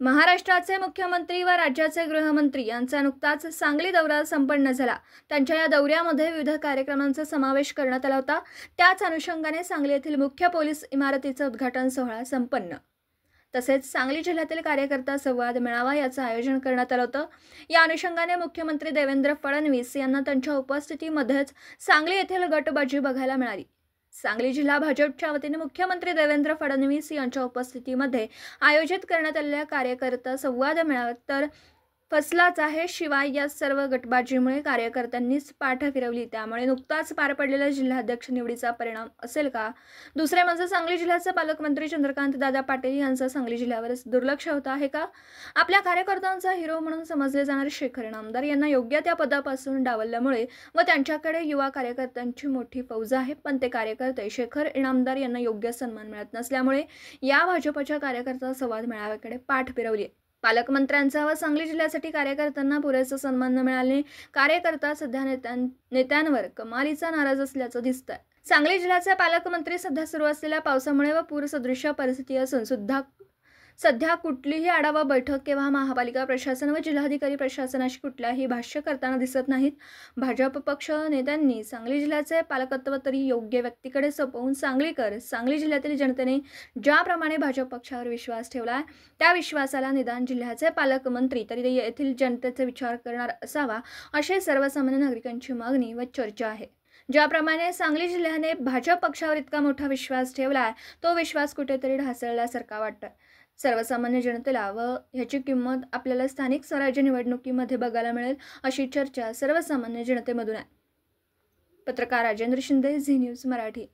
महाराष्ट्राचे मुख्यमंत्री व राज्याचे गृहमंत्री यांचा नुकताच सांगली दौरा संपन्न झाला। त्यांच्या या दौऱ्यामध्ये विविध कार्यक्रमांचा समावेश करण्यात आला होता। त्याच अनुषंगाने सांगली येथील मुख्य पोलीस इमारतीचे उद्घाटन सोहळा संपन्न। तसेच सांगली जिल्ह्यातील कार्यकर्ता संवाद मेळावा याचे आयोजन करण्यात आले होते। या अनुषंगाने मुख्यमंत्री देवेंद्र फडणवीस यांना त्यांच्या उपस्थितीमध्येच सांगली येथील गटबाजी बघायला मिळाली। सांगली जिल्हा भाजपच्या वतीने मुख्यमंत्री देवेंद्र फडणवीस यांच्या उपस्थितीमध्ये आयोजित करण्यात आलेल्या कार्यकर्ता संवाद मेळाव्यात तर फसलाच आहे। शिवाय या सर्व गटबाजीमुळे कार्यकर्त्यांनीच पाठ फिरवली। त्यामुळे नुकताच पार पडलेल्या जिल्हाध्यक्ष निवडीचा परिणाम असेल का? दुसरे म्हणजे सांगली जिल्ह्याचे पालकमंत्री चंद्रकांत दादा पाटील यांचा सांगली जिल्ह्यावर दुर्लक्ष होत आहे का? आपल्या कार्यकर्त्यांचा हिरो म्हणून समजले जाणारे शेखर इनामदार यांना योग्य त्या पदापासून डावलल्यामुळे व त्यांच्याकडे युवा कार्यकर्त्यांची मोठी फौज आहे, पण ते कार्यकर्ते शेखर इनामदार यांना योग्य सन्मान मिळत नसल्यामुळे या भाजपच्या कार्यकर्ता संवाद मेळाव्याकडे पाठ फिरवली। पालकमंत्र्यांचा व सांगली जिल्ह्यासाठी कार्यकर्त्यांना पुरेसा सन्मान न मिळाल्याने कार्यकर्ता सध्या नेत्यांवर कमालीचा नाराज असल्याचं दिसतंय। सांगली जिल्ह्याचे पालकमंत्री सध्या सुरू असलेल्या पावसामुळे व पूरसदृश परिस्थिती असून सध्या कुठलीही आढावा बैठक किंवा महापालिका प्रशासन व जिल्हाधिकारी प्रशासनाशी कुठल्याही भाष्य करताना दिसत नाहीत। भाजप पक्ष नेत्यांनी सांगली जिल्ह्याचे पालकत्व तरी योग्य व्यक्तीकडे सोपवून सांगली जिल्ह्यातील जनतेने ज्याप्रमाणे भाजप पक्षावर विश्वास ठेवला आहे त्या विश्वासाला निदान जिल्ह्याचे पालकमंत्री तरी येथील जनतेचा विचार करणार असावा, अशी सर्वसामान्य नागरिकांची मागणी व चर्चा आहे। ज्याप्रमाणे सांगली जिल्ह्याने भाजप पक्षावर इतका मोठा विश्वास ठेवला आहे तो विश्वास कुठेतरी ढासळल्यासारखा वाटतोय। सर्वसामान्य जनतेला व ह्याची किंमत आपल्याला स्थानिक स्वराज्य निवडणुकीमध्ये बघायला मिळेल, अशी चर्चा सर्वसामान्य जनतेमधून आहे। पत्रकार राजेंद्र शिंदे, झी न्यूज मराठी।